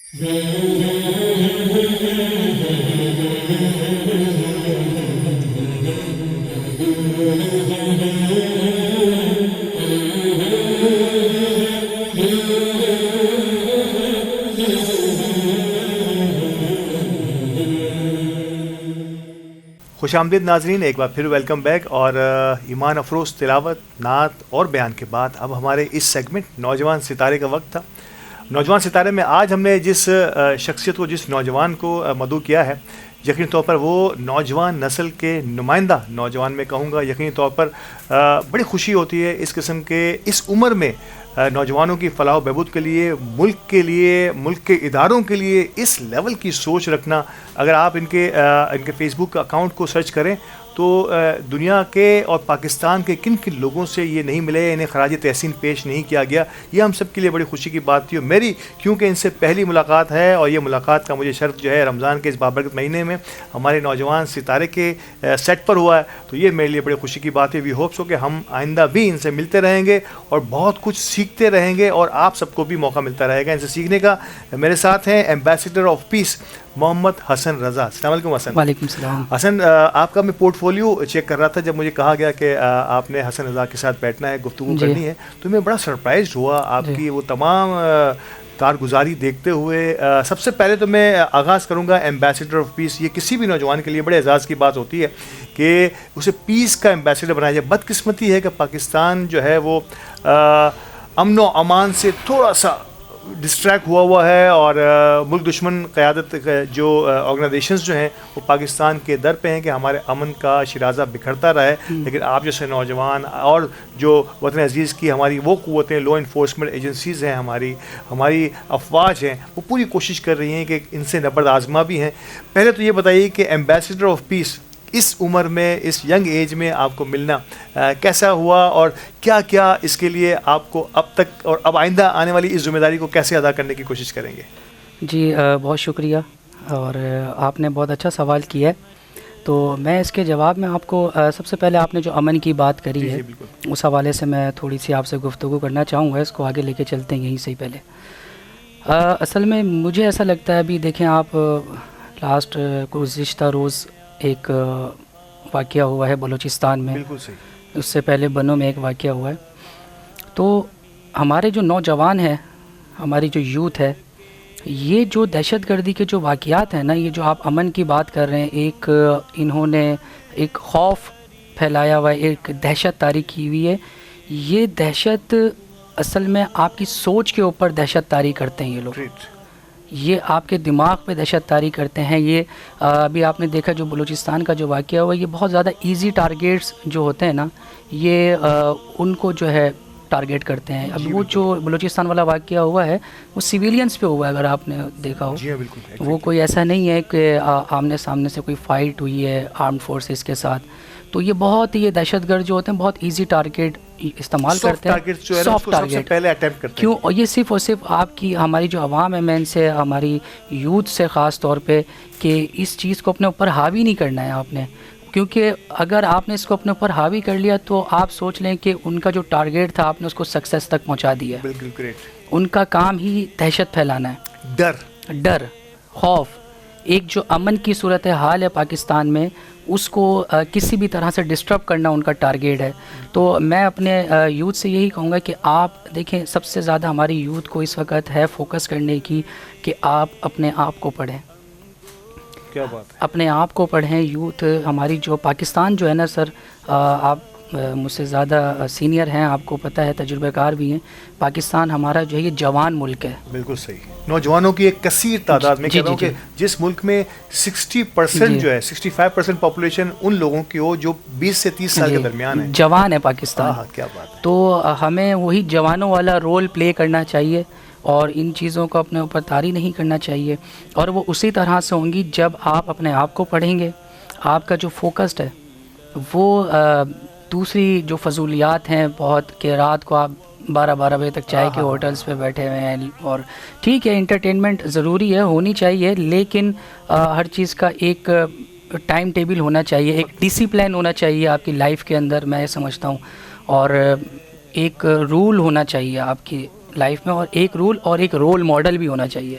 خوش آمدید ناظرین، ایک بار پھر ویلکم بیک. اور ایمان افروز تلاوت، نعت اور بیان کے بعد اب ہمارے اس سیگمنٹ نوجوان ستارے کا وقت تھا. نوجوان ستارے میں آج ہم نے جس شخصیت کو، جس نوجوان کو مدعو کیا ہے، یقینی طور پر وہ نوجوان نسل کے نمائندہ نوجوان میں کہوں گا. یقینی طور پر بڑی خوشی ہوتی ہے اس قسم کے اس عمر میں نوجوانوں کی فلاح و بہبود کے لیے، ملک کے لیے، ملک کے اداروں کے لیے اس لیول کی سوچ رکھنا. اگر آپ ان کے فیس بک اکاؤنٹ کو سرچ کریں تو دنیا کے اور پاکستان کے کن کن لوگوں سے یہ نہیں ملے، انہیں خراج تحسین پیش نہیں کیا گیا. یہ ہم سب کے لیے بڑی خوشی کی بات تھی. اور میری کیونکہ ان سے پہلی ملاقات ہے اور یہ ملاقات کا مجھے شرف جو ہے رمضان کے اس بابرکت مہینے میں ہمارے نوجوان ستارے کے سیٹ پر ہوا ہے، تو یہ میرے لیے بڑی خوشی کی بات ہے. وی ہوپ سو کہ ہم آئندہ بھی ان سے ملتے رہیں گے اور بہت کچھ سیکھتے رہیں گے اور آپ سب کو بھی موقع ملتا رہے گا ان سے سیکھنے کا. میرے ساتھ ہیں ایمبیسڈر آف پیس محمد حسن رضا. السلام علیکم حسن. وعلیکم السلام. حسن، آپ کا میں پورٹ فولیو چیک کر رہا تھا جب مجھے کہا گیا کہ آپ نے حسن رضا کے ساتھ بیٹھنا ہے، گفتگو کرنی ہے، تو میں بڑا سرپرائز ہوا آپ کی وہ تمام کارگزاری دیکھتے ہوئے. سب سے پہلے تو میں آغاز کروں گا ایمبیسڈر آف پیس. یہ کسی بھی نوجوان کے لیے بڑے اعزاز کی بات ہوتی ہے کہ اسے پیس کا ایمبیسڈر بنایا جائے. بدقسمتی ہے کہ پاکستان جو ہے وہ امن و امان سے تھوڑا سا ڈسٹریکٹ ہوا ہے اور ملک دشمن قیادت جو آرگنائزیشنز جو ہیں وہ پاکستان کے در پہ ہیں کہ ہمارے امن کا شرازہ بکھرتا رہا ہے. لیکن آپ جیسے نوجوان اور جو وطن عزیز کی ہماری وہ قوتیں، لو انفورسمنٹ ایجنسیز ہیں، ہماری افواج ہیں، وہ پوری کوشش کر رہی ہیں کہ ان سے نبرد آزما بھی ہیں. پہلے تو یہ بتائیے کہ ایمبیسڈر آف پیس اس عمر میں، اس ینگ ایج میں آپ کو ملنا کیسا ہوا اور کیا کیا اس کے لیے آپ کو اب تک اور اب آئندہ آنے والی اس ذمہ داری کو کیسے ادا کرنے کی کوشش کریں گے؟ جی بہت شکریہ، اور آپ نے بہت اچھا سوال کیا ہے. تو میں اس کے جواب میں آپ کو سب سے پہلے آپ نے جو امن کی بات کری ہے اس حوالے سے میں تھوڑی سی آپ سے گفتگو کرنا چاہوں گا. اس کو آگے لے کے چلتے ہیں یہیں سے ہی پہلے. اصل میں مجھے ایسا لگتا ہے، ابھی دیکھیں آپ، لاسٹ گزشتہ روز ایک واقعہ ہوا ہے بلوچستان میں. بالکل صحیح. اس سے پہلے بنوں میں ایک واقعہ ہوا ہے. تو ہمارے جو نوجوان ہیں، ہماری جو یوتھ ہے، یہ جو دہشت گردی کے جو واقعات ہیں نا، یہ جو آپ امن کی بات کر رہے ہیں، ایک انہوں نے ایک خوف پھیلایا ہوا ہے، ایک دہشت طاری کی ہوئی ہے. یہ دہشت اصل میں آپ کی سوچ کے اوپر دہشت طاری کرتے ہیں یہ لوگ. یہ آپ کے دماغ پہ دہشت طاری کرتے ہیں. یہ ابھی آپ نے دیکھا جو بلوچستان کا جو واقعہ ہوا، یہ بہت زیادہ ایزی ٹارگیٹس جو ہوتے ہیں نا، یہ ان کو جو ہے ٹارگیٹ کرتے ہیں. اب وہ جو بلوچستان والا واقعہ ہوا ہے وہ سویلینز پہ ہوا ہے، اگر آپ نے دیکھا ہو. وہ کوئی ایسا نہیں ہے کہ آمنے سامنے سے کوئی فائٹ ہوئی ہے آرمڈ فورسز کے ساتھ. تو یہ بہت یہ دہشت گرد جو ہوتے ہیں بہت ایزی ٹارگیٹ استعمال کرتے ہیں، سافٹ ٹارگیٹ. کیوں؟ اور یہ صرف اور صرف آپ کی ہماری جو عوام ہے، میں ان سے، ہماری یوتھ سے خاص طور پہ، کہ اس چیز کو اپنے اوپر حاوی نہیں کرنا ہے آپ نے. کیونکہ اگر آپ نے اس کو اپنے اوپر حاوی کر لیا تو آپ سوچ لیں کہ ان کا جو ٹارگیٹ تھا آپ نے اس کو سکسیس تک پہنچا دیا. بالکل گریٹ. ان کا کام ہی دہشت پھیلانا ہے، ڈر، خوف. ایک جو امن کی صورتحال ہے پاکستان میں، اس کو کسی بھی طرح سے ڈسٹرب کرنا ان کا ٹارگیٹ ہے. تو میں اپنے یوتھ سے یہی کہوں گا کہ آپ دیکھیں، سب سے زیادہ ہماری یوتھ کو اس وقت ہے فوکس کرنے کی کہ آپ اپنے آپ کو پڑھیں. کیا بات ہے؟ اپنے آپ کو پڑھیں. یوتھ ہماری جو پاکستان جو ہے نا سر، آپ مجھ سے زیادہ سینئر ہیں، آپ کو پتہ ہے، تجربہ کار بھی ہیں. پاکستان ہمارا جو ہے یہ جوان ملک ہے. بالکل صحیح. نوجوانوں کی ایک کثیر تعداد میں کہہ رہا ہوں کہ جس ملک میں 60% جو ہے 65% پاپولیشن ان لوگوں کی ہو جو 20 سے 30 سال کے درمیان ہے، جوان ہے پاکستان. کیا بات ہے. تو ہمیں وہی جوانوں والا رول پلے کرنا چاہیے اور ان چیزوں کو اپنے اوپر طاری نہیں کرنا چاہیے. اور وہ اسی طرح سے ہوں گی جب آپ اپنے آپ کو پڑھیں گے. آپ کا جو فوکسڈ ہے وہ دوسری جو فضولیات ہیں بہت، کہ رات کو آپ 12 بجے تک چائے کے ہوٹلز پہ بیٹھے ہوئے ہیں، اور ٹھیک ہے انٹرٹینمنٹ ضروری ہے، ہونی چاہیے، لیکن ہر چیز کا ایک ٹائم ٹیبل ہونا چاہیے، ایک ڈسپلن ہونا چاہیے آپ کی لائف کے اندر، میں یہ سمجھتا ہوں. اور ایک رول ہونا چاہیے آپ کی لائف میں، اور ایک رول اور ایک رول ماڈل بھی ہونا چاہیے.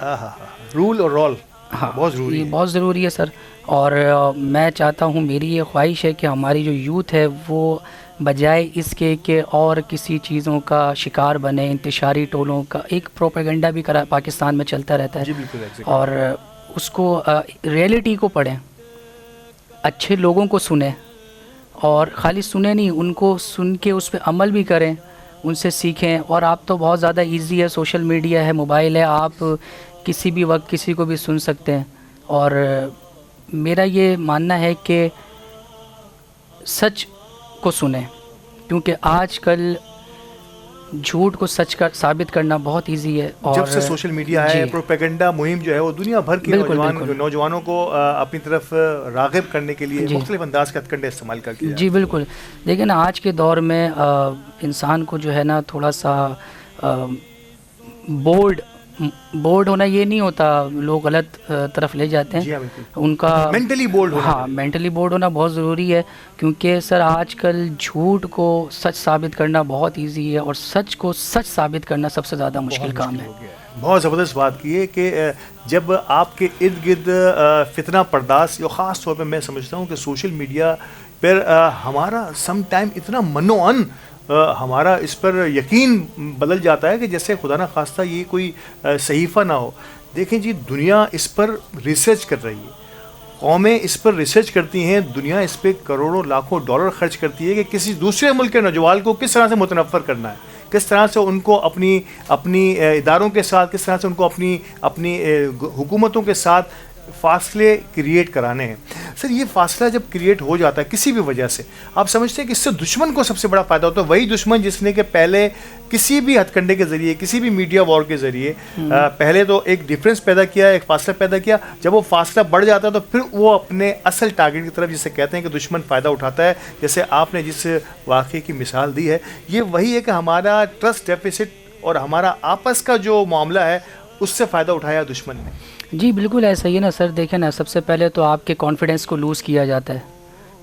رول اور رول ہاں بہت ضروری یہ ہے. بہت ضروری ہے سر. اور میں چاہتا ہوں، میری یہ خواہش ہے کہ ہماری جو یوتھ ہے وہ بجائے اس کے کہ اور کسی چیزوں کا شکار بنے، انتشاری ٹولوں کا ایک پروپیگنڈا بھی پاکستان میں چلتا رہتا ہے. جی بالکل exactly. اور اس کو ریئلٹی کو پڑھیں، اچھے لوگوں کو سنیں، اور خالی سنیں نہیں، ان کو سن کے اس پہ عمل بھی کریں، ان سے سیکھیں. اور آپ تو بہت زیادہ ایزی ہے، سوشل میڈیا ہے، موبائل ہے، آپ کسی بھی وقت کسی کو بھی سن سکتے ہیں. اور میرا یہ ماننا ہے کہ سچ کو سنیں، کیونکہ آج کل جھوٹ کو سچ کا ثابت کرنا بہت ایزی ہے. اور جب سے سوشل میڈیا ہے، پروپیگنڈا مہم جو ہے وہ دنیا بھر کی نوجوانوں کو اپنی طرف راغب کرنے کے لیے مختلف انداز کے ہتھکنڈے استعمال کر کے. جی بالکل. لیکن آج کے دور میں انسان کو جو ہے نا تھوڑا سا بورڈ ہونا یہ نہیں ہوتا، لوگ غلط طرف لے جاتے ہیں ان کا. مینٹلی بورڈ ہونا. ہاں مینٹلی بورڈ ہونا بہت ضروری ہے، کیونکہ سر آج کل جھوٹ کو سچ ثابت کرنا بہت ایزی ہے، اور سچ کو سچ ثابت کرنا سب سے زیادہ مشکل کام ہے. بہت زبردست بات کی ہے کہ جب آپ کے ارد گرد فتنہ پرداز، اور خاص طور پہ میں سمجھتا ہوں کہ سوشل میڈیا پر ہمارا سم ٹائم اتنا منوعن ہمارا اس پر یقین بدل جاتا ہے کہ جیسے خدا نہ خواستہ یہ کوئی صحیفہ نہ ہو. دیکھیں جی، دنیا اس پر ریسرچ کر رہی ہے، قومیں اس پر ریسرچ کرتی ہیں، دنیا اس پہ کروڑوں لاکھوں ڈالر خرچ کرتی ہے کہ کسی دوسرے ملک کے نوجوان کو کس طرح سے متنفر کرنا ہے، کس طرح سے ان کو اپنی اداروں کے ساتھ، کس طرح سے ان کو اپنی حکومتوں کے ساتھ فاصلے کریٹ کرانے ہیں. سر یہ فاصلہ جب کریٹ ہو جاتا ہے کسی بھی وجہ سے، آپ سمجھتے ہیں کہ اس سے دشمن کو سب سے بڑا فائدہ ہوتا ہے؟ وہی دشمن جس نے کہ پہلے کسی بھی ہتھ کنڈے کے ذریعے، کسی بھی میڈیا وار کے ذریعے پہلے تو ایک ڈفرینس پیدا کیا، ایک فاصلہ پیدا کیا. جب وہ فاصلہ بڑھ جاتا ہے تو پھر وہ اپنے اصل ٹارگیٹ کی طرف، جسے کہتے ہیں کہ دشمن فائدہ اٹھاتا ہے. جیسے آپ نے جس واقعے کی مثال دی ہے، یہ وہی ہے کہ ہمارا ٹرسٹ ڈیفیسٹ اور ہمارا آپس کا جو معاملہ ہے اس سے فائدہ اٹھایا دشمن نے. جی بالکل ایسا ہی ہے نا سر. دیکھیں نا، سب سے پہلے تو آپ کے کانفیڈنس کو لوز کیا جاتا ہے.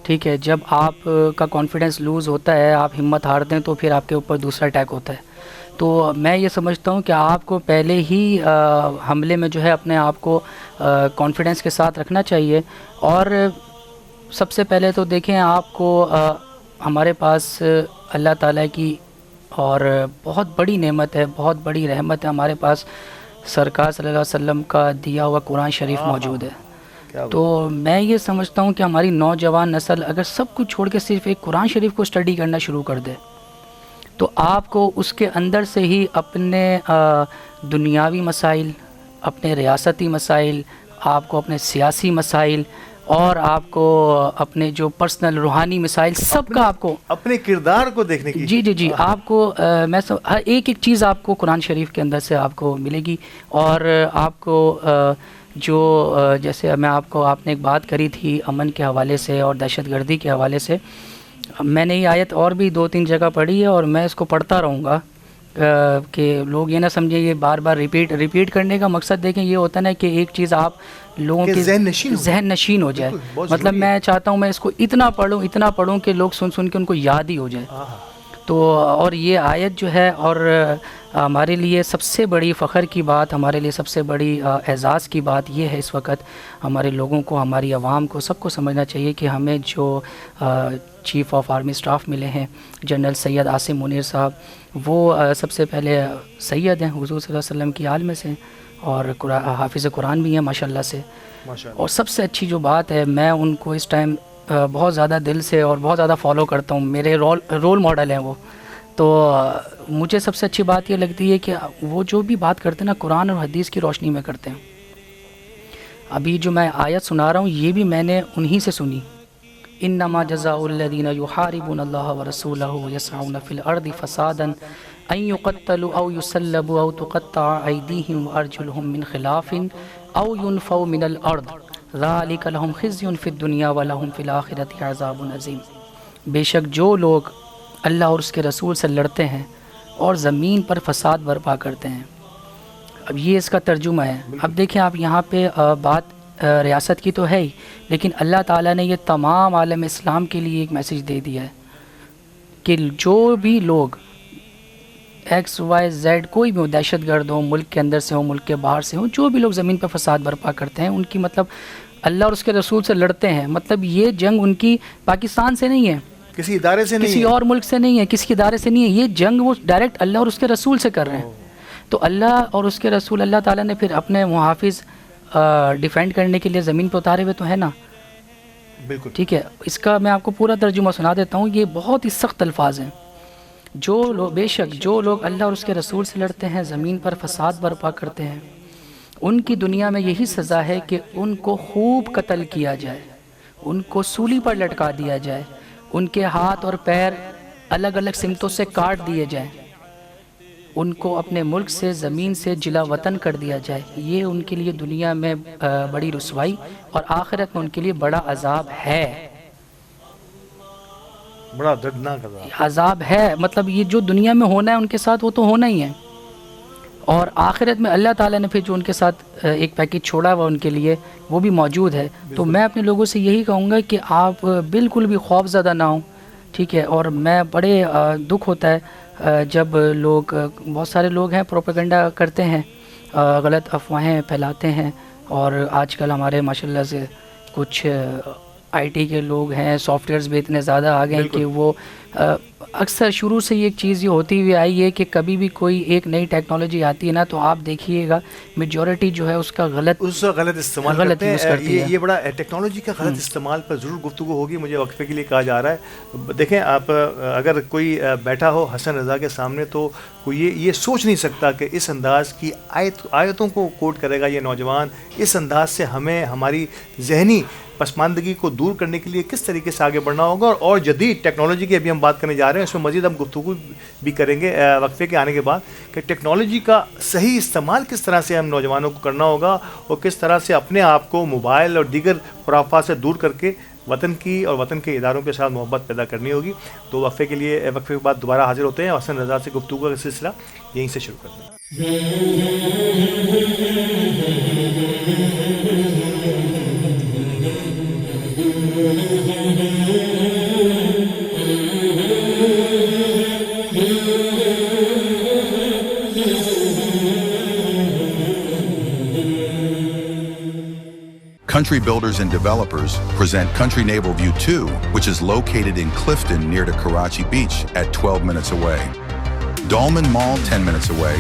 ٹھیک ہے، جب آپ کا کانفیڈنس لوز ہوتا ہے، آپ ہمت ہارتے ہیں، تو پھر آپ کے اوپر دوسرا اٹیک ہوتا ہے. تو میں یہ سمجھتا ہوں کہ آپ کو پہلے ہی حملے میں جو ہے اپنے آپ کو کانفیڈنس کے ساتھ رکھنا چاہیے. اور سب سے پہلے تو دیکھیں، آپ کو ہمارے پاس اللہ تعالیٰ کی اور بہت بڑی نعمت ہے، بہت بڑی رحمت ہے. ہمارے پاس سرکار صلی اللہ علیہ وسلم کا دیا ہوا قرآن شریف موجود ہے. تو میں یہ سمجھتا ہوں کہ ہماری نوجوان نسل اگر سب کچھ چھوڑ کے صرف ایک قرآن شریف کو اسٹڈی کرنا شروع کر دے، تو آپ کو اس کے اندر سے ہی اپنے دنیاوی مسائل، اپنے ریاستی مسائل، آپ کو اپنے سیاسی مسائل، اور آپ کو اپنے جو پرسنل روحانی مسائل، سب کا آپ کو اپنے کردار کو دیکھنے کی جی آپ کو میں ہر ایک چیز آپ کو قرآن شریف کے اندر سے آپ کو ملے گی. اور آپ کو جو جیسے آپ نے ایک بات کری تھی امن کے حوالے سے اور دہشت گردی کے حوالے سے، میں نے یہ آیت اور بھی 2-3 جگہ پڑھی ہے، اور میں اس کو پڑھتا رہوں گا کہ لوگ یہ نہ سمجھیں یہ بار بار ریپیٹ کرنے کا مقصد. دیکھیں یہ ہوتا ہے نا کہ ایک چیز آپ لوگوں کے ذہن نشین ہو جائے. مطلب میں چاہتا ہوں میں اس کو اتنا پڑھوں کہ لوگ سن کے ان کو یاد ہی ہو جائے. تو اور یہ آیت جو ہے، اور ہمارے لیے سب سے بڑی فخر کی بات، ہمارے لیے سب سے بڑی اعزاز کی بات یہ ہے، اس وقت ہمارے لوگوں کو، ہماری عوام کو، سب کو سمجھنا چاہیے کہ ہمیں جو چیف آف آرمی اسٹاف ملے ہیں جنرل سید عاصم منیر صاحب، وہ سب سے پہلے سید ہیں، حضور صلی اللہ علیہ وسلم کی آل میں سے، اور حافظ قرآن بھی ہیں ماشاءاللہ سے. اور سب سے اچھی جو بات ہے، میں ان کو اس ٹائم بہت زیادہ دل سے اور بہت زیادہ فالو کرتا ہوں، میرے رول ماڈل ہیں وہ. تو مجھے سب سے اچھی بات یہ لگتی ہے کہ وہ جو بھی بات کرتے ہیں نا، قرآن اور حدیث کی روشنی میں کرتے ہیں. ابھی جو میں آیت سنا رہا ہوں یہ بھی میں نے انہی سے سنی. انما جزاء الذین یحاربون اللہ ورسولہ ویسعون فی الارض فسادا ان یقتلوا او یسلبوا او تقطع ایدیہم وارجلہم من خلاف او ینفوا من الارض ذالک لہم خزی فی الدنیا ولہم فی الآخرۃ عذاب عظیم. بے شک جو لوگ اللہ اور اس کے رسول سے لڑتے ہیں اور زمین پر فساد برپا کرتے ہیں. اب یہ اس کا ترجمہ ہے. اب دیکھیں آپ یہاں پہ بات ریاست کی تو ہے ہی، لیکن اللہ تعالیٰ نے یہ تمام عالم اسلام کے لیے ایک میسیج دے دیا ہے کہ جو بھی لوگ ایکس وائی زیڈ کوئی بھی ہو، دہشت گرد ہو، ملک کے اندر سے ہو، ملک کے باہر سے ہو، جو بھی لوگ زمین پہ فساد برپا کرتے ہیں، ان کی مطلب اللہ اور اس کے رسول سے لڑتے ہیں. مطلب یہ جنگ ان کی پاکستان سے نہیں ہے، کسی ادارے سے نہیں کسی اور ملک سے نہیں ہے، کسی ادارے سے نہیں ہے. یہ جنگ وہ ڈائریکٹ اللہ اور اس کے رسول سے کر رہے ہیں. تو اللہ اور اس کے رسول، اللہ تعالیٰ نے پھر اپنے محافظ ڈیفینڈ کرنے کے لیے زمین پہ اتارے ہوئے تو ہے نا. بالکل ٹھیک ہے، اس کا میں آپ کو پورا ترجمہ سنا دیتا ہوں. یہ بہت ہی سخت الفاظ ہیں. جو لوگ، بے شک جو لوگ اللہ اور اس کے رسول سے لڑتے ہیں، زمین پر فساد برپا کرتے ہیں، ان کی دنیا میں یہی سزا ہے کہ ان کو خوب قتل کیا جائے، ان کو سولی پر لٹکا دیا جائے، ان کے ہاتھ اور پیر الگ الگ سمتوں سے کاٹ دیے جائیں، ان کو اپنے ملک سے، زمین سے جلا وطن کر دیا جائے. یہ ان کے لیے دنیا میں بڑی رسوائی اور آخرت میں ان کے لیے بڑا عذاب ہے. بڑا دردناک عذاب ہے. مطلب یہ جو دنیا میں ہونا ہے ان کے ساتھ وہ تو ہونا ہی ہے، اور آخرت میں اللہ تعالیٰ نے پھر جو ان کے ساتھ ایک پیکج چھوڑا ہوا ان کے لیے وہ بھی موجود ہے. تو میں اپنے لوگوں سے یہی کہوں گا کہ آپ بالکل بھی خوف زدہ نہ ہوں. ٹھیک ہے، اور میں بڑے دکھ ہوتا ہے جب لوگ، بہت سارے لوگ ہیں پروپیگنڈا کرتے ہیں، غلط افواہیں پھیلاتے ہیں. اور آج کل ہمارے ماشاءاللہ سے کچھ آئی ٹی کے لوگ ہیں، سافٹ ویئرز بھی اتنے زیادہ آ گئے ہیں کہ وہ اکثر شروع سے یہ ایک چیز یہ ہوتی ہوئی آئی ہے کہ کبھی بھی کوئی ایک نئی ٹیکنالوجی آتی ہے نا تو آپ دیکھیے گا میجورٹی جو ہے اس کا غلط استعمال کرتے ہیں. یہ بڑا ٹیکنالوجی کا غلط استعمال پر ضرور گفتگو ہوگی. مجھے وقفے کے لیے کہا جا رہا ہے. دیکھیں آپ، اگر کوئی بیٹھا ہو حسن رضا کے سامنے تو کوئی یہ سوچ نہیں سکتا کہ اس انداز کی آیتوں کو کوٹ کرے گا یہ نوجوان. اس انداز سے ہمیں ہماری ذہنی پسماندگی کو دور کرنے کے لیے کس طریقے سے آگے بڑھنا ہوگا. اور جدید ٹیکنالوجی کی ابھی ہم بات کرنے جا رہے ہیں، اس میں مزید ہم گفتگو بھی کریں گے وقفے کے آنے کے بعد کہ ٹیکنالوجی کا صحیح استعمال کس طرح سے ہم نوجوانوں کو کرنا ہوگا اور کس طرح سے اپنے آپ کو موبائل اور دیگر خرافات سے دور کر کے وطن کی اور وطن کے اداروں کے ساتھ محبت پیدا کرنی ہوگی. تو وقفے کے بعد دوبارہ حاضر ہوتے ہیں. حسن رضا سے گفتگو کا سلسلہ یہیں سے شروع کرتے ہیں. Country Builders and Developers present Country Naval View 2, which is located in Clifton near to Karachi Beach at 12 minutes away. Dolman Mall 10 minutes away.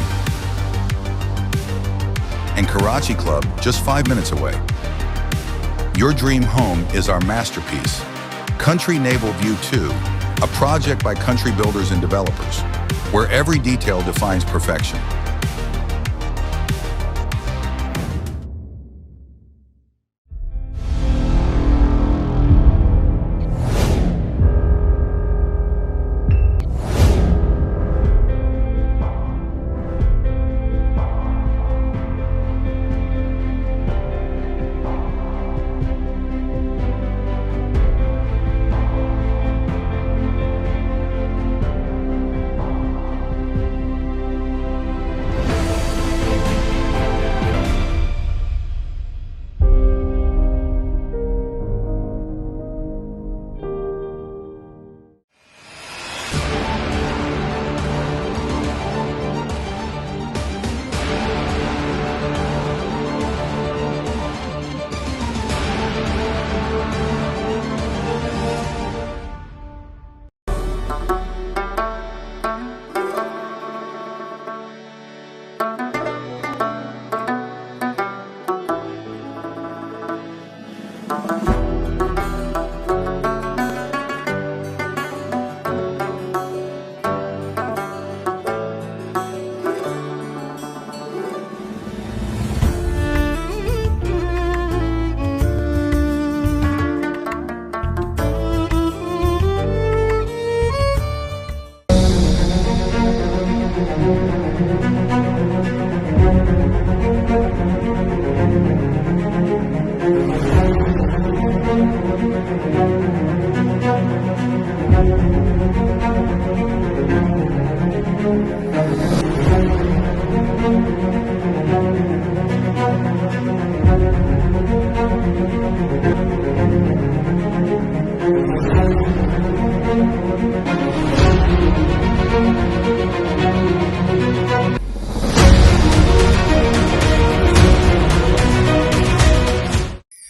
And Karachi Club just 5 minutes away. Your dream home is our masterpiece. Country Naval View 2, a project by Country Builders and Developers, where every detail defines perfection.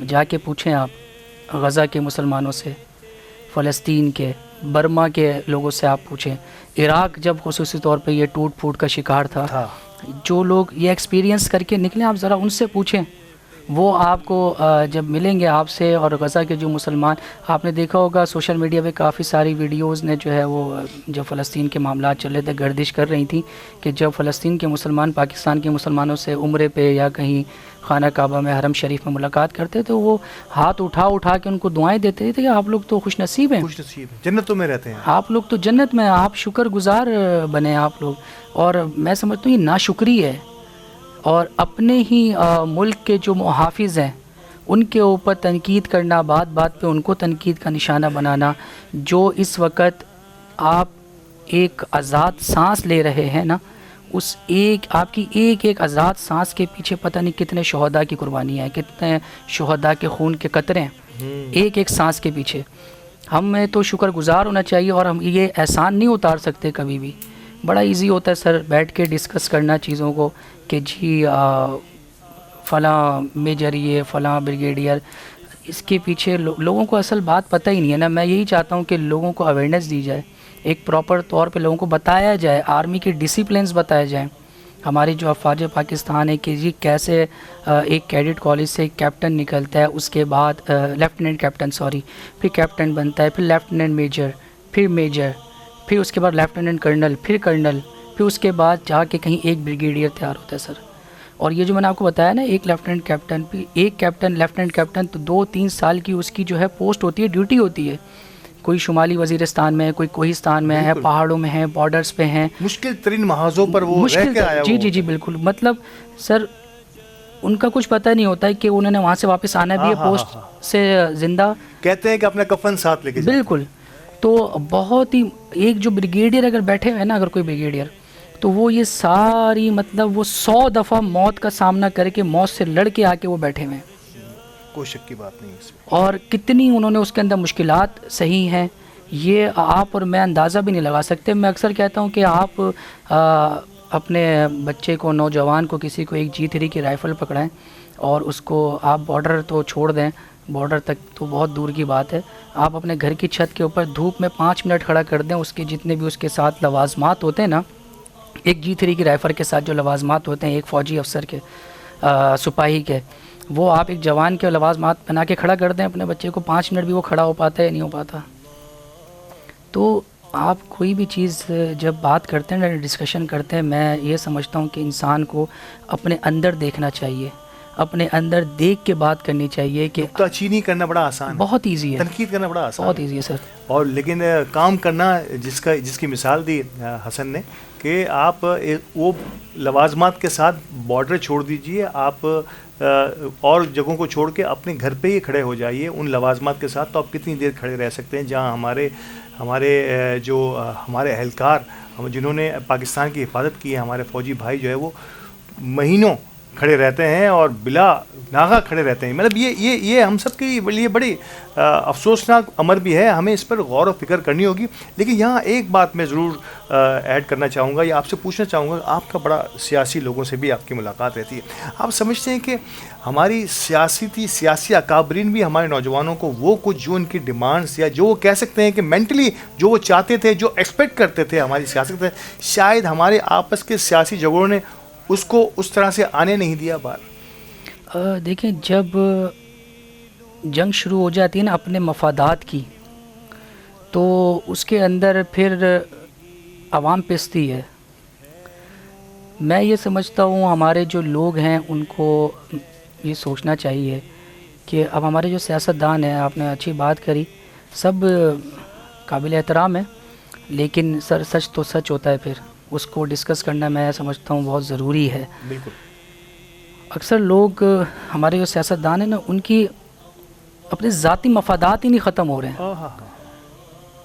جا کے پوچھیں آپ غزہ کے مسلمانوں سے، فلسطین کے، Burma کے لوگوں سے آپ پوچھیں، عراق جب خصوصی طور پہ یہ ٹوٹ پھوٹ کا شکار تھا، جو لوگ یہ ایکسپیرینس کر کے نکلیں آپ ذرا ان سے پوچھیں، وہ آپ کو جب ملیں گے آپ سے. اور غزہ کے جو مسلمان، آپ نے دیکھا ہوگا سوشل میڈیا پہ کافی ساری ویڈیوز نے جو ہے وہ جب فلسطین کے معاملات چل رہے تھے گردش کر رہی تھیں کہ جب فلسطین کے مسلمان پاکستان کے مسلمانوں سے عمرے پہ یا کہیں خانہ کعبہ میں حرم شریف میں ملاقات کرتے تو وہ ہاتھ اٹھا کے ان کو دعائیں دیتے تھے کہ آپ لوگ تو خوش نصیب ہیں، جنتوں میں رہتے ہیں، آپ لوگ تو جنت میں، آپ شکر گزار بنے آپ لوگ. اور میں سمجھتا ہوں یہ ناشکری ہے، اور اپنے ہی ملک کے جو محافظ ہیں ان کے اوپر تنقید کرنا، بات بات پہ ان کو تنقید کا نشانہ بنانا. جو اس وقت آپ ایک آزاد سانس لے رہے ہیں نا، اس آپ کی ایک آزاد سانس کے پیچھے پتہ نہیں کتنے شہداء کی قربانیاں ہیں، کتنے شہداء کے خون کے قطرے ہیں ایک سانس کے پیچھے. ہمیں تو شکر گزار ہونا چاہیے، اور ہم یہ احسان نہیں اتار سکتے کبھی بھی. بڑا ایزی ہوتا ہے سر بیٹھ کے ڈسکس کرنا چیزوں کو کہ جی فلاں میجر، یہ فلاں بریگیڈیئر، اس کے پیچھے لوگوں کو اصل بات پتہ ہی نہیں ہے نا. میں یہی چاہتا ہوں کہ لوگوں کو اویئرنیس دی جائے، ایک پراپر طور پہ لوگوں کو بتایا جائے، آرمی کے ڈسپلنز بتائے جائیں. ہماری جو افواج پاکستان ہے کہ جی کیسے ایک کیڈٹ کالج سے ایک کیپٹن نکلتا ہے، اس کے بعد لیفٹیننٹ کیپٹن پھر کیپٹن بنتا ہے، پھر لیفٹیننٹ میجر، پھر میجر، پھر اس کے بعد لیفٹیننٹ کرنل، پھر کرنل، پھر اس کے بعد جا کے کہیں ایک بریگیڈیئر تیار ہوتا ہے سر. اور یہ جو میں نے آپ کو بتایا نا، ایک لیفٹیننٹ کیپٹن، پھر ایک کیپٹن، لیفٹیننٹ کیپٹن، تو 2-3 سال کی اس کی جو ہے پوسٹ ہوتی ہے، ڈیوٹی ہوتی ہے. کوئی شمالی وزیرستان میں ہے، کوئی کوہستان میں ہے، پہاڑوں میں ہے، بارڈرز پہ ہیں، مشکل ترین محاذوں پر وہ رہ کے آیا. جی بالکل. مطلب سر ان کا کچھ پتہ نہیں ہوتا ہے کہ انہوں نے وہاں سے واپس آنا بھی ہے پوسٹ سے زندہ. کہتے ہیں کہ اپنا کفن ساتھ لے کے جاتے ہیں. بالکل. تو بہت ہی ایک جو بریگیڈیئر اگر بیٹھے ہوئے نا، اگر کوئی بریگیڈیئر، تو وہ یہ ساری مطلب وہ 100 دفعہ موت کا سامنا کر کے موت سے لڑ کے آ کے وہ بیٹھے ہوئے ہیں. کوئی شک کی بات نہیں اس میں. اور کتنی انہوں نے اس کے اندر مشکلات صحیح ہیں، یہ آپ اور میں اندازہ بھی نہیں لگا سکتے. میں اکثر کہتا ہوں کہ آپ اپنے بچے کو، نوجوان کو، کسی کو ایک G3 کی رائفل پکڑائیں اور اس کو آپ بارڈر تو چھوڑ دیں، بارڈر تک تو بہت دور کی بات ہے، آپ اپنے گھر کی چھت کے اوپر دھوپ میں 5 منٹ کھڑا کر دیں. اس کے جتنے بھی اس کے ساتھ لوازمات ہوتے ہیں نا، ایک G3 کی رائفل کے ساتھ جو لوازمات ہوتے ہیں ایک فوجی افسر کے، سپاہی کے، وہ آپ ایک جوان کے لوازمات بنا کے کھڑا کر دیں اپنے بچے کو، 5 منٹ بھی وہ کھڑا ہو پاتا ہے یا نہیں ہو پاتا. تو آپ کوئی بھی چیز جب بات کرتے ہیں نا، ڈسکشن کرتے ہیں، میں یہ سمجھتا ہوں کہ انسان کو اپنے اندر دیکھنا چاہیے، اپنے اندر دیکھ کے بات کرنی چاہیے. کہ نکتہ چینی کرنا بڑا آسان ہے، بہت ایزی ہے، تنقید کرنا بڑا آسان، بہت ایزی ہے سر. اور لیکن کام کرنا، جس کی مثال دی حسن نے کہ آپ وہ لوازمات کے ساتھ بارڈر چھوڑ دیجئے، آپ اور جگہوں کو چھوڑ کے اپنے گھر پہ ہی کھڑے ہو جائیے ان لوازمات کے ساتھ. تو آپ کتنی دیر کھڑے رہ سکتے ہیں جہاں ہمارے اہلکار جنہوں نے پاکستان کی حفاظت کی ہے، ہمارے فوجی بھائی جو ہے وہ مہینوں کھڑے رہتے ہیں اور بلا ناغہ کھڑے رہتے ہیں. مطلب یہ ہم سب کے لیے بڑی افسوسناک امر بھی ہے، ہمیں اس پر غور و فکر کرنی ہوگی. لیکن یہاں ایک بات میں ضرور ایڈ کرنا چاہوں گا یا آپ سے پوچھنا چاہوں گا، آپ کا بڑا سیاسی لوگوں سے بھی آپ کی ملاقات رہتی ہے، آپ سمجھتے ہیں کہ ہماری سیاسی اکابرین بھی ہمارے نوجوانوں کو وہ کچھ جو ان کی ڈیمانڈس یا جو وہ کہہ سکتے ہیں کہ مینٹلی جو وہ چاہتے تھے، جو ایکسپیکٹ کرتے تھے ہماری سیاست سے، شاید ہمارے آپس کے سیاسی جھگڑوں نے اس کو اس طرح سے آنے نہیں دیا باہر؟ دیکھیں، جب جنگ شروع ہو جاتی ہے نا اپنے مفادات کی، تو اس کے اندر پھر عوام پستی ہے. میں یہ سمجھتا ہوں ہمارے جو لوگ ہیں ان کو یہ سوچنا چاہیے کہ اب ہمارے جو سیاستدان ہیں، آپ نے اچھی بات کری، سب قابل احترام ہے، لیکن سر سچ تو سچ ہوتا ہے، پھر اس کو ڈسکس کرنا میں سمجھتا ہوں بہت ضروری ہے. بالکل. اکثر لوگ ہمارے جو سیاستدان ہیں نا، ان کی اپنے ذاتی مفادات ہی نہیں ختم ہو رہے ہیں.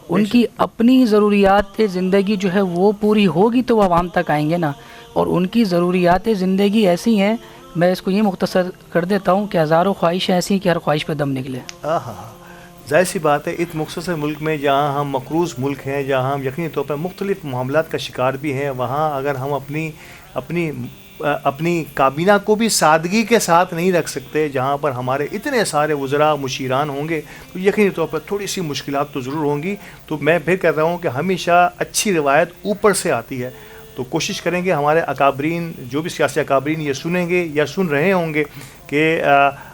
ان کی اپنی ضروریات زندگی جو ہے وہ پوری ہوگی تو وہ عوام تک آئیں گے نا. اور ان کی ضروریات زندگی ایسی ہیں، میں اس کو یہ مختصر کر دیتا ہوں کہ ہزاروں خواہشیں ایسی ہیں کہ ہر خواہش پہ دم نکلے. ظاہر سی بات ہے، اس مختصر ملک میں جہاں ہم مقروض ملک ہیں، جہاں ہم یقینی طور پر مختلف معاملات کا شکار بھی ہیں، وہاں اگر ہم اپنی اپنی کابینہ کو بھی سادگی کے ساتھ نہیں رکھ سکتے. جہاں پر ہمارے اتنے سارے وزراء مشیران ہوں گے تو یقینی طور پر تھوڑی سی مشکلات تو ضرور ہوں گی. تو میں پھر کہہ رہا ہوں کہ ہمیشہ اچھی روایت اوپر سے آتی ہے. تو کوشش کریں گے ہمارے اکابرین, جو بھی سیاسی اکابرین یہ سنیں گے یا سن رہے ہوں گے, کہ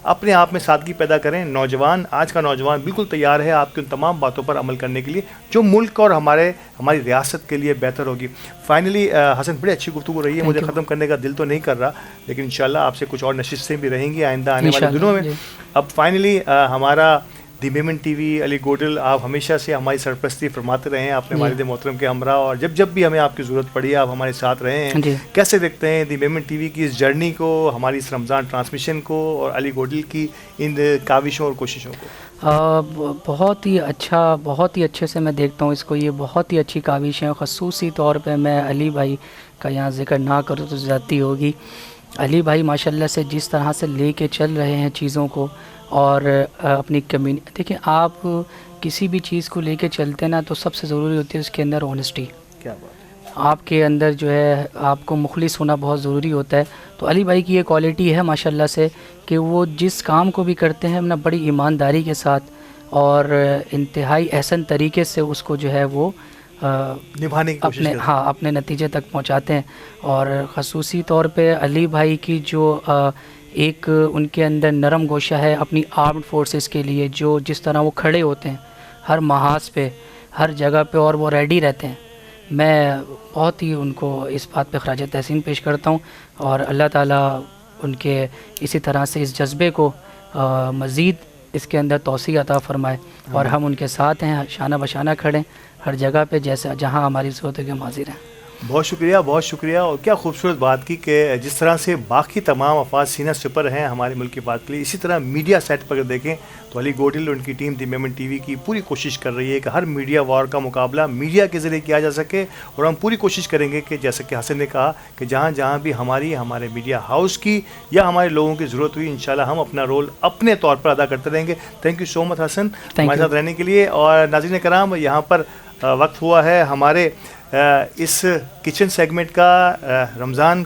اپنے آپ میں سادگی پیدا کریں. نوجوان, آج کا نوجوان بالکل تیار ہے آپ کی ان تمام باتوں پر عمل کرنے کے لیے جو ملک اور ہماری ریاست کے لیے بہتر ہوگی. فائنلی حسن, بڑی اچھی گفتگو رہی ہے. مجھے ختم کرنے کا دل تو نہیں کر رہا, لیکن انشاءاللہ آپ سے کچھ اور نشستیں بھی رہیں گی آئندہ آنے والے دنوں میں. اب فائنلی ہمارا دی میمن ٹی وی, علی گوڈل, آپ ہمیشہ سے ہماری سرپرستی فرماتے رہے ہیں اپنے والد محترم کے ہمراہ, اور جب بھی ہمیں آپ کی ضرورت پڑی ہے آپ ہمارے ساتھ رہے ہیں. کیسے دیکھتے ہیں دی میمن ٹی وی کی اس جرنی کو, ہماری اس رمضان ٹرانسمیشن کو, اور علی گوڈل کی ان کاوشوں اور کوششوں کو؟ بہت ہی اچھا, بہت ہی اچھے سے میں دیکھتا ہوں اس کو. یہ بہت ہی اچھی کاوش ہے. خصوصی طور پہ میں علی بھائی کا یہاں ذکر نہ کروں تو زیادتی ہوگی. علی بھائی ماشاءاللہ سے جس طرح سے لے کے چل رہے ہیں چیزوں کو, اور اپنی کمیونٹی, دیکھیں آپ کسی بھی چیز کو لے کے چلتے ہیں نا تو سب سے ضروری ہوتی ہے اس کے اندر اونیسٹی. کیا بات, آپ کے اندر جو ہے آپ کو مخلص ہونا بہت ضروری ہوتا ہے. تو علی بھائی کی یہ کوالٹی ہے ماشاءاللہ سے کہ وہ جس کام کو بھی کرتے ہیں نا بڑی ایمانداری کے ساتھ اور انتہائی احسن طریقے سے اس کو جو ہے وہ نبھانے کی کوشش کرتے ہیں, اپنے نتیجے تک پہنچاتے ہیں. اور خصوصی طور پہ علی بھائی کی جو ایک ان کے اندر نرم گوشہ ہے اپنی آرمڈ فورسز کے لیے, جو جس طرح وہ کھڑے ہوتے ہیں ہر محاذ پہ, ہر جگہ پہ, اور وہ ریڈی رہتے ہیں. میں بہت ہی ان کو اس بات پہ خراج تحسین پیش کرتا ہوں, اور اللہ تعالیٰ ان کے اسی طرح سے اس جذبے کو مزید اس کے اندر توسیع عطا فرمائے, اور ہم ان کے ساتھ ہیں, شانہ بشانہ کھڑیں ہر جگہ پہ جیسا جہاں ہماری ضرورت ہے کہ ہم حاضر ہیں. بہت شکریہ, بہت شکریہ. اور کیا خوبصورت بات کی کہ جس طرح سے باقی تمام افراد سینہ سپر ہیں ہمارے ملک کی بات کے لیے, اسی طرح میڈیا سیٹ پر اگر دیکھیں تو علی گوڈل اور ان کی ٹیم دی میمن ٹی وی کی پوری کوشش کر رہی ہے کہ ہر میڈیا وار کا مقابلہ میڈیا کے ذریعے کیا جا سکے. اور ہم پوری کوشش کریں گے کہ جیسا کہ حسن نے کہا کہ جہاں جہاں بھی ہمارے میڈیا ہاؤس کی یا ہمارے لوگوں کی ضرورت ہوئی, انشاءاللہ ہم اپنا رول اپنے طور پر ادا کرتے رہیں گے. تھینک یو سو مچ حسن ہمارے ساتھ رہنے کے لیے. اور ناظرین کرام, یہاں پر وقت ہوا ہے ہمارے اس کچن سیگمنٹ کا, رمضان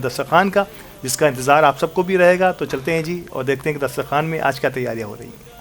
دسترخوان کا, جس کا انتظار آپ سب کو بھی رہے گا. تو چلتے ہیں جی اور دیکھتے ہیں کہ دسترخوان میں آج کیا تیاریاں ہو رہی ہیں.